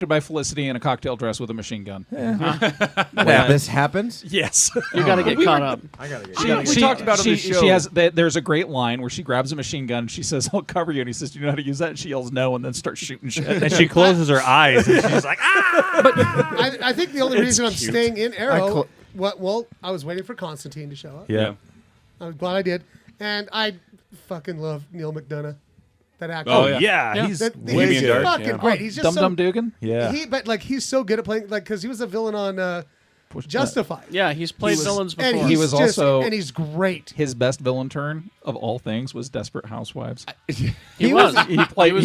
by Felicity in a cocktail dress with a machine gun. Yeah. This happens? Yes. You got to get caught up. I got to get We talked about it on the show. There's a great line where she grabs a machine gun. She says, "I'll cover you," and he says, "Do you know how to use that?" And she yells no, and then starts shooting shit. And she closes her eyes, and she's like, "Ah!" But I think the only reason I'm staying in Arrow. I was waiting for Constantine to show up. Yeah. I was glad I did, and I fucking love Neil McDonough. That actor. Oh yeah, he's he's fucking great. He's just Dum Dum Dugan. Yeah. He's so good at playing, because he was a villain on Justified. Yeah, he's played villains before. And He was also and he's great. His best villain turn of all things was Desperate Housewives. He was. He played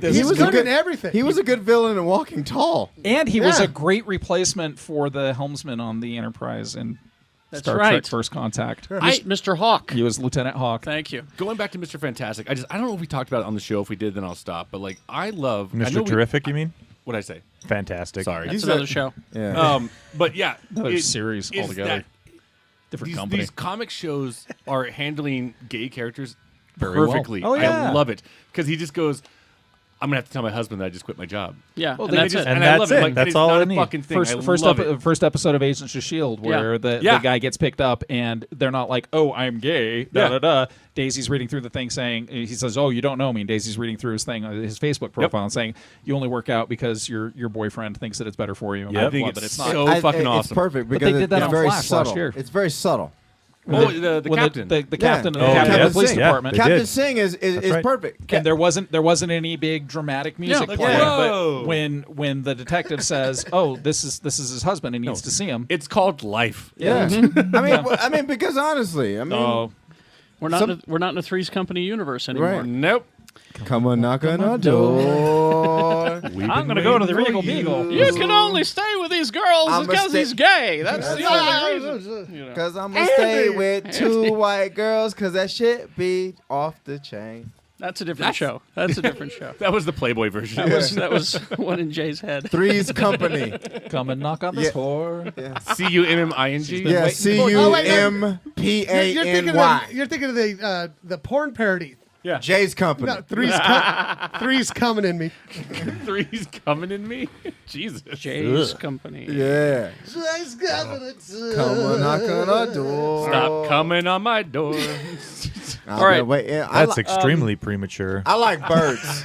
this. He's good at everything. He was a good villain in Walking Tall. And he was a great replacement for the helmsman on the Enterprise in Star Trek First Contact. Mr. Hawk. He was Lieutenant Hawk. Thank you. Going back to Mr. Fantastic, I don't know if we talked about it on the show. If we did, then I'll stop. But I love Mr. Terrific. You mean? What'd I say? Fantastic. Sorry, That's another show. Yeah. But yeah, Another series altogether. Different company. These comic shows are handling gay characters Very well. perfectly. Oh, yeah. I love it because he just goes, "I'm gonna have to tell my husband that I just quit my job." Yeah, Well, and that's it. And that's I love it. it. That's it's all not I a need. fucking thing. First episode of Agents of S.H.I.E.L.D. where the guy gets picked up and they're not like, "Oh, I'm gay." Daisy's reading through the thing saying, he says, "Oh, you don't know me." And Daisy's reading through his thing, his Facebook profile, and saying, "You only work out because your boyfriend thinks that it's better for you." And I think it's so fucking awesome. It's perfect But because they did that it's on very Flash subtle. last year. It's very subtle. Oh, the captain. The captain of Captain the police Singh. department. They Captain did. Singh is right. perfect. And there wasn't any big dramatic music like, playing, whoa. but when the detective says, "Oh, this is his husband, he needs to see him," It's called life. Yeah. I mean, because honestly, We're not in a Three's Company universe anymore. Right. Nope. Come on, knock on our door. I'm going to go to the Regal Beagle. You can only stay with these girls because he's gay. That's the only reason. You know. Because I'm going to stay with two white girls because that shit be off the chain. That's a different show. That's a different show. That was the Playboy version. That was one in Jay's head. Three's Company. Come and knock on the door. Yeah. CUMMING. Yeah, CUMPANY. You're thinking of the porn parody. Yeah. Jay's Company. No, three's coming in me. Three's coming in me. Jesus. Jay's Company. Yeah. Jay's coming. Come on, knock on our door. Stop coming on my door. All right. Wait, That's extremely premature. I like birds.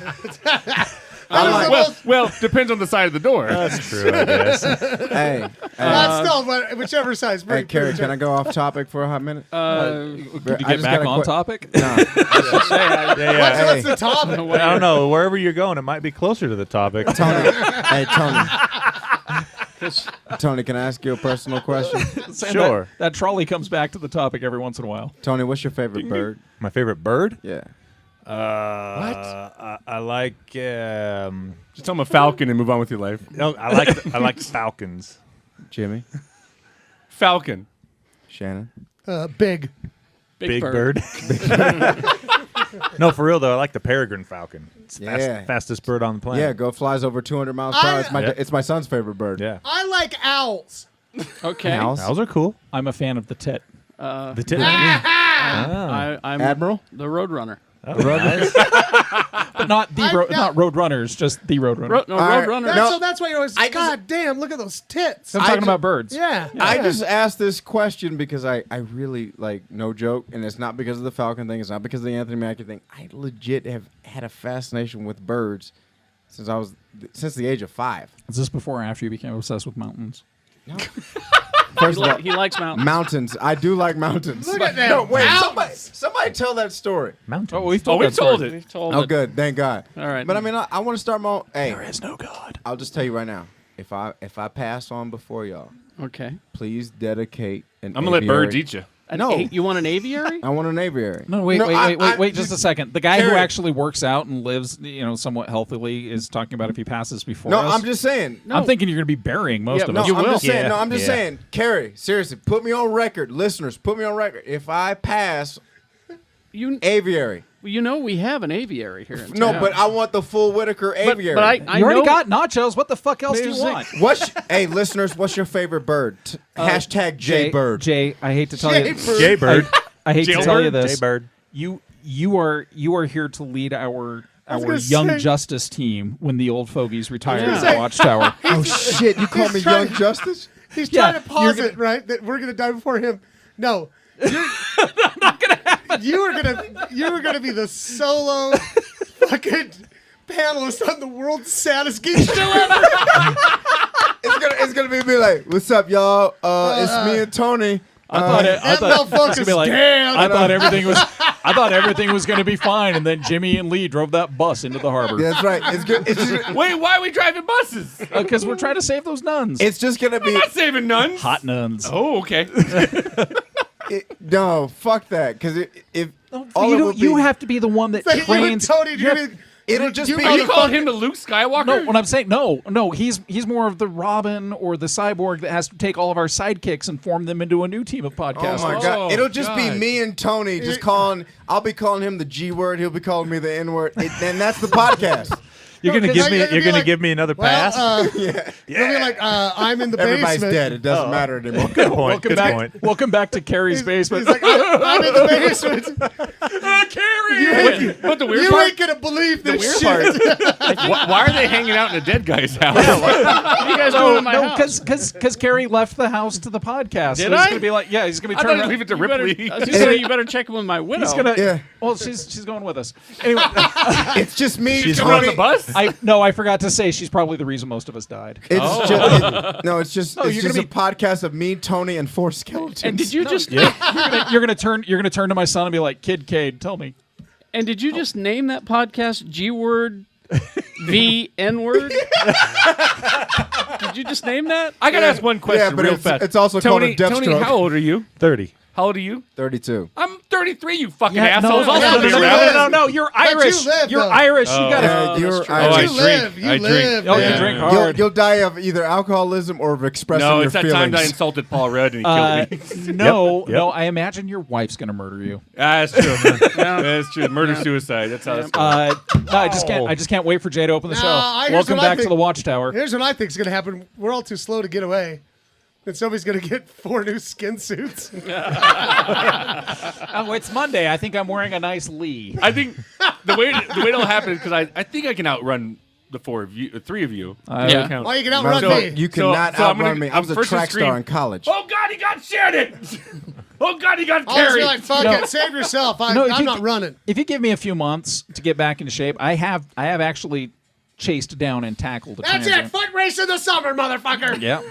Well, depends on the side of the door. That's true, I guess. Hey. Still, whichever size. Hey, Kerry, can I go off topic for a hot minute? Could you get back on topic? No. What's the topic? I don't know. Wherever you're going, it might be closer to the topic. Tony. Hey, Tony. Tony, can I ask you a personal question? Sure. That trolley comes back to the topic every once in a while. Tony, what's your favorite bird? My favorite bird? Yeah. I like. Just tell him a falcon and move on with your life. No, I like falcons. Jimmy. Falcon. Shannon. Big. Big bird. No, for real though, I like the peregrine falcon. It's the fastest bird on the planet. Yeah, flies over 200 miles per hour. It's my son's favorite bird. Yeah. I like owls. Okay. Owls are cool. I'm a fan of the tit. The tit. I'm Admiral? the Roadrunner. But not not Roadrunners, just the Roadrunner. Roadrunner. So that's why you're always, God damn, look at those tits. I'm talking about birds. Yeah. I just asked this question because I really, no joke, and it's not because of the falcon thing. It's not because of the Anthony Mackie thing. I legit have had a fascination with birds since the age of 5. Is this before or after you became obsessed with mountains? No. First of all, he likes mountains. Mountains. I do like mountains. Look at that. No, wait. Somebody tell that story. Mountains. Oh, we've told it. We've told Oh, it. good. Thank God. All right. But I mean, I want to start my own. Hey, There is no God. I'll just tell you right now. If I pass on before y'all, Okay. please dedicate an I'm going to let birds eat you. You want an aviary? I want an aviary. No, wait, just a second. The guy who actually works out and lives, somewhat healthily is talking about if he passes before us. No, I'm just saying. I'm thinking you're going to be burying most of us. I'm just saying. Kerry, seriously, put me on record. Listeners, put me on record. If I pass, aviary. We have an aviary here in town. No, but I want the full Whitaker aviary. But I you already got nachos. What the fuck else do you want? Hey, listeners, what's your favorite bird? Hashtag Jaybird. Jay, I hate to tell you. Jaybird. I hate to tell you this. Jaybird. You are here to lead our our Young Justice team when the old fogies retired at the say- Watchtower. Oh shit! You call me Young Justice? He's trying to pause it, right? That we're gonna die before him. No, not gonna happen. You were gonna be the solo fucking panelist on the world's saddest geek show ever. It's gonna be me like, what's up, y'all? It's me and Tony. I thought it was gonna be like, damn. I thought everything was going to be fine, and then Jimmy and Leigh drove that bus into the harbor. That's right. It's good. It's just, Wait, why are we driving buses? Because we're trying to save those nuns. it's just gonna be. I'm not saving nuns. Hot nuns. Oh, okay. No, fuck that. Because if all it would you be, have to be the one that You and trains. Tony, it'll just be. Are you calling him the Luke Skywalker? No, what I'm saying, no, he's more of the Robin or the Cyborg that has to take all of our sidekicks and form them into a new team of podcasters. Oh my god! Oh, It'll just be God. me and Tony just calling. I'll be calling him the G word. He'll be calling me the N word. And that's the podcast. You're gonna give me. You're gonna give me another pass. Yeah. You'll be like, I'm in the Everybody's basement. dead. It doesn't matter anymore. Good point. Good point. Welcome back to Kerry's basement. He's like, I'm in the basement. Carrie. But the weird You part, ain't gonna believe the this weird shit. part, why are they hanging out in a dead guy's house? What are you guys doing in my house? because Kerry left the house to the podcast. Did so he's I? gonna be like, yeah, he's gonna be I thought turning. I'd leave it to You better, Ripley. I was gonna say, you better check in with my widow. He's gonna. Yeah. Well, she's going with us. Anyway, It's just me. She's Tony. on the bus? I forgot to say she's probably the reason most of us died. It's just no. It's just No, it's you're just a gonna podcast of me, Tony, and 4 skeletons. And did you just You're gonna turn to my son and be like, Kid Cade, tell me. and did you just name that podcast G Word V N Word? Did you just name that? I gotta ask one question Yeah, but real it's- fast. it's also called a Tony, Deathstroke. how old are you? 30. How old are you? 32. I'm 33, you fucking Yeah, assholes. no, I'll no, still no, be no, around. no, you're Irish. live, You're though. Irish. You gotta. Yeah, you're that's true. Irish. I You drink. live. You I drink. live. Oh, you man. drink hard. You'll die of either alcoholism or of expressing No, your it's that feelings. time I insulted Paul Rudd and he killed me. No. I imagine your wife's gonna murder you. That's true. That's true. Murder-suicide. That's how it's going. No, I just can't wait for Jay to open the No, show. here's Welcome what I back to think. the Watchtower. Here's what I think is gonna happen. We're all too slow to get away. And somebody's gonna get 4 new skin suits. Oh, it's Monday. I think I'm wearing a nice Leigh. I think the way it'll happen is because I think I can outrun the 3 of you. Yeah. Count. Oh, you can outrun So me. you cannot so I'm outrun gonna- me. I was a first to track scream, star in college. Oh God, he got Shannon! Oh God, he got I was Kerry! like, fuck it, save yourself. No, if I'm you not c- running. If you give me a few months to get back into shape, I have actually chased down and tackled a That's transit. it. Foot race in the summer, motherfucker. Yeah.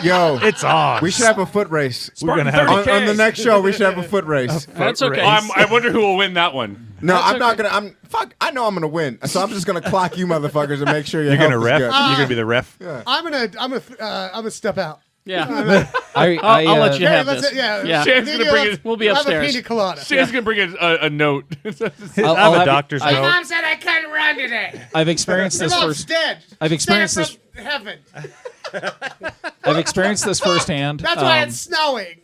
Yo, It's on. we should have a foot race. We're gonna have On the next show, we should have a foot race. That's okay. I wonder who will win that one. No, That's I'm not okay. gonna. I know I'm gonna win. So I'm just gonna clock you, motherfuckers, and make sure your You're health gonna is ref. good. You're gonna be the ref. I'm gonna step out. Yeah. I'll let you Hey, have let's this. yeah. Yeah. Shannon's Then gonna you'll bring have- it. We'll be we'll have a upstairs. pina colada. Shannon's gonna bring a note. I'm a doctor's I- note. said I couldn't run today. I've experienced this Your mom's first. dead. I've experienced Sent her from heaven. I've experienced this firsthand. That's why it's snowing.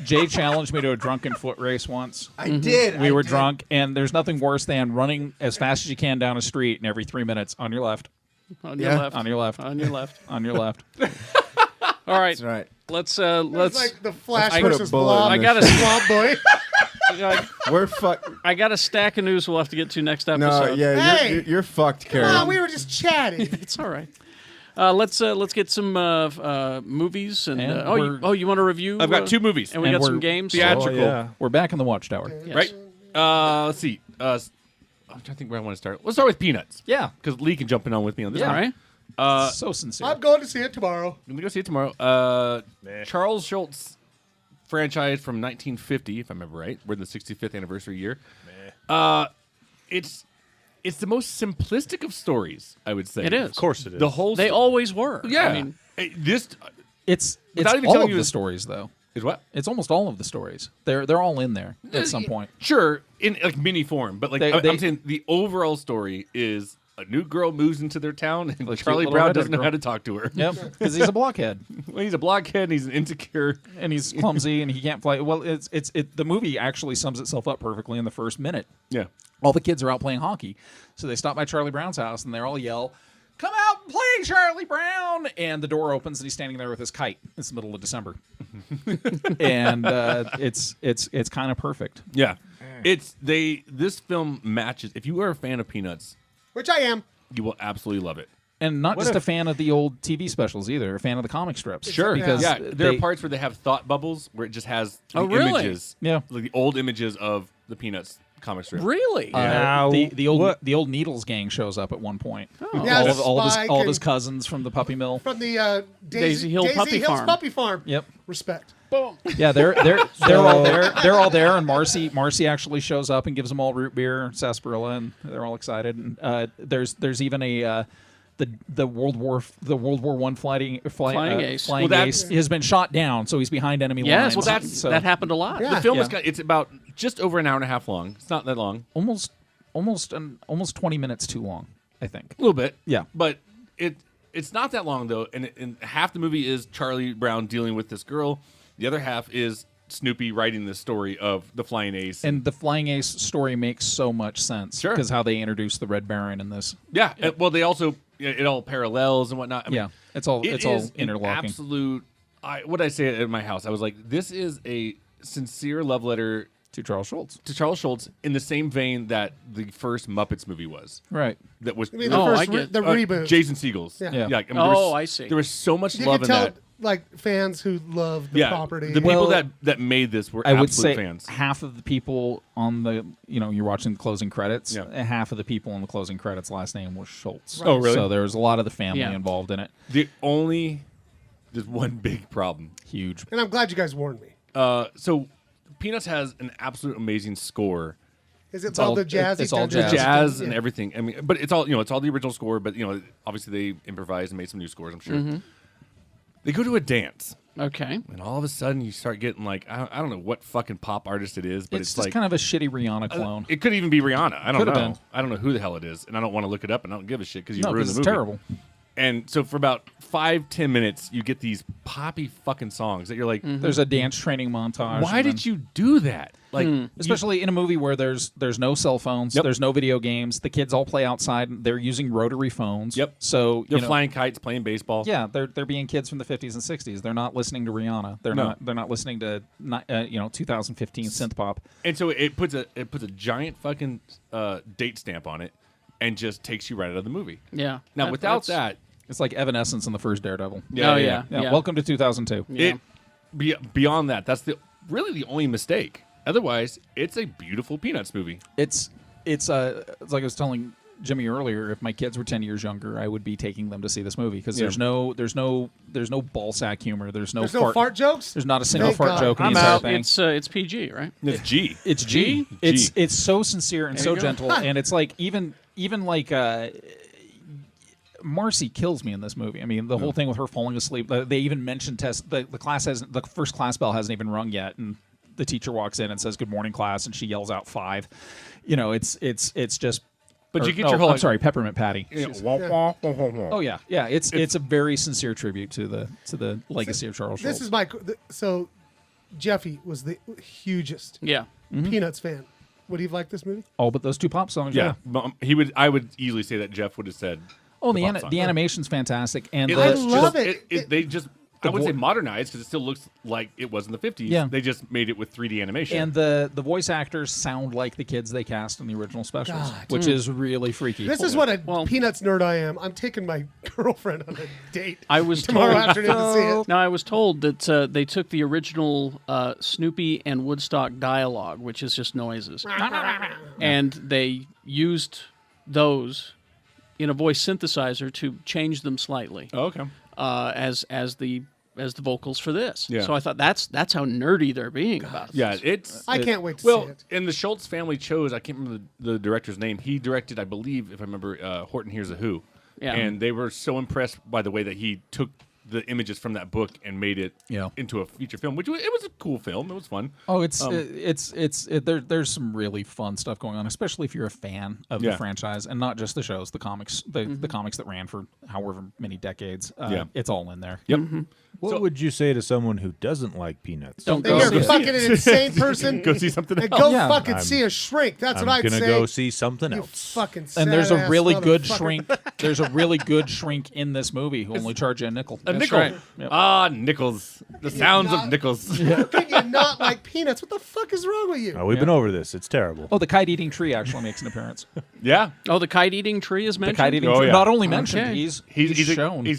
Jay challenged me to a drunken foot race once. I did. We were drunk, and there's nothing worse than running as fast as you can down a street, and every 3 minutes on your left, On your Yeah. left. on your left, On your left. on your left. All right. That's right. Let's It's like the Flash put a versus bullet Blob. in I gotta Swamp Boy. We're fucked. I got a stack of news we'll have to get to next No, episode. yeah, Hey! you're fucked, Kerry. Come on, we were just chatting. It's all right. Let's get some movies and, And you want to review? I've got 2 movies. and we and got some we're- games. Theatrical. yeah. We're back in the Watchtower. Yes. Right? Let's see. I'm trying to think where I want to start. Let's start with Peanuts. Yeah. Because Leigh can jump in on with me on this All one. right. So sincere. I'm going to see it tomorrow. I'm gonna go see it tomorrow. Charles Schultz franchise from 1950, if I remember right. We're in the 65th anniversary year. It's the most simplistic of stories, I would say. It is. Of course it is. The whole They always were. yeah. I mean, This It's Without even all telling of you the this- stories, though. is what? It's almost all of the stories. They're all in there at some point. Sure, in like mini form, but like I'm saying the overall story is a new girl moves into their town and Like Charlie cute little Brown redhead doesn't know girl. how to talk to her. Yep, because he's a blockhead Well, he's a blockhead, he's an insecure. and he's clumsy and he can't fly. Well, the movie actually sums itself up perfectly in the first minute. Yeah. All the kids are out playing hockey, so they stop by Charlie Brown's house and they all yell, "Come out and play, Charlie Brown!" And the door opens and he's standing there with his kite. It's the middle of December, and it's kind of perfect. Yeah. This film matches. If you are a fan of Peanuts, which I am, you will absolutely love it. And not just a fan of the old TV specials either, a fan of the comic strips. Sure, because there are parts where they have thought bubbles where it just has the images, like the old images of the Peanuts comic strip. Really? The old Needles gang shows up at one point. Oh. Yeah, all of his cousins from the puppy mill, from the Daisy Hill Puppy Farm. Yep. Respect. Boom. Yeah, they're all there. They're all there, and Marcy actually shows up and gives them all root beer, sarsaparilla, and they're all excited. And there's even a. The World War I flying ace has been shot down, so he's behind enemy lines. Well, that happened a lot. Yeah. The film it's about just over an hour and a half long. It's not that long. Almost 20 minutes too long, I think. A little bit. Yeah, but it's not that long though, and half the movie is Charlie Brown dealing with this girl. The other half is Snoopy writing the story of the Flying Ace. And the Flying Ace story makes so much sense. Sure. Because how they introduced the Red Baron in this. Yeah. Well, they also, it all parallels and whatnot. I mean, it's all interlocking. Absolute. What did I say at my house? I was like, this is a sincere love letter to Charles Schultz. In the same vein that the first Muppets movie was. Right. That was the reboot. Reboot. Jason Segel's. Yeah. I see. There was so much you love in that. Like fans who love the property. The people that made this were absolute fans. Half of the people on the you're watching the closing credits. Yeah. Half of the people in the closing credits last name was Schultz. Right. Oh, really? So there was a lot of the family involved in it. There's one big problem. Huge. And I'm glad you guys warned me. So Peanuts has an absolute amazing score. Is it all the jazz? It's all jazz and everything. I mean, but it's all it's all the original score. But obviously they improvised and made some new scores. I'm sure. Mm-hmm. They go to a dance. Okay. And all of a sudden you start getting like I don't know what fucking pop artist it is, but it's just like kind of a shitty Rihanna clone. It could even be Rihanna. I don't Could've know. been. I don't know who the hell it is, and I don't want to look it up, and I don't give a shit because you ruined the movie. It's terrible. And so for about 5-10 minutes, you get these poppy fucking songs that you're like, There's a dance training montage. why did you do that? Like, especially in a movie where there's no cell phones, there's no video games. The kids all play outside. They're using rotary phones. Yep. So they're flying kites, playing baseball. Yeah, they're being kids from the 50s and 60s. They're not listening to Rihanna. They're not listening to 2015 synth pop. And so it puts a giant fucking date stamp on it, and just takes you right out of the movie. Yeah. Now without that. It's like Evanescence in the first Daredevil. Yeah. Welcome to 2002. Yeah. Beyond that, that's really the only mistake. Otherwise, it's a beautiful Peanuts movie. It's like I was telling Jimmy earlier. If my kids were 10 years younger, I would be taking them to see this movie because there's no ball sack humor. There's no fart jokes. There's not a single fart joke in the entire thing. It's PG, right? It's G. It's G. It's so sincere and so gentle, and it's like even like. Marcy kills me in this movie. I mean, the whole thing with her falling asleep. They even mentioned the first class bell hasn't even rung yet, and the teacher walks in and says "Good morning, class," and she yells out 5. It's just. But you get your whole. I'm sorry, Peppermint Patty. Oh yeah. It's a very sincere tribute to the legacy of Charles Schultz. This is so. Jeffy was the hugest Peanuts fan. Would he have liked this movie? Oh, but those 2 pop songs. Yeah, he would. I would easily say that Jeff would have said. Oh, the animation's fantastic, and I love it. They just. I wouldn't say modernized because it still looks like it was in the 50s. Yeah. They just made it with 3D animation. And the voice actors sound like the kids they cast in the original specials, which is really freaky. This is what a Peanuts nerd I am. I'm taking my girlfriend on a date tomorrow afternoon to see it. Now, I was told that they took the original Snoopy and Woodstock dialogue, which is just noises, and they used those in a voice synthesizer to change them slightly. Oh, okay. As the vocals for this. Yeah. So I thought that's how nerdy they're being about it. Yeah, I can't wait to see it. And the Schultz family chose, I can't remember the director's name. He directed, I believe, if I remember, Horton Hears a Who. Yeah. And they were so impressed by the way that he took the images from that book and made it into a feature film, which it was a cool film. It was fun. Oh, there's some really fun stuff going on, especially if you're a fan of the franchise and not just the shows, the comics, the comics that ran for however many decades. It's all in there. Yep. Mm-hmm. What would you say to someone who doesn't like Peanuts? You're fucking an insane person. Go see something else. And go fucking see a shrink. That's what I'd say. I'm gonna go see something else. Fucking and there's a really good shrink. There's a really good shrink in this movie who only charge you a nickel. nickel. right. Yep. Ah, nickels. The sounds of nickels. How can you not like peanuts? What the fuck is wrong with you? Oh, we've been over this. It's terrible. Oh, the kite-eating tree actually makes an appearance. Yeah. Oh, the kite-eating tree is The mentioned? kite-eating Oh, tree, yeah. not only mentioned, Okay. he's He's shown. He's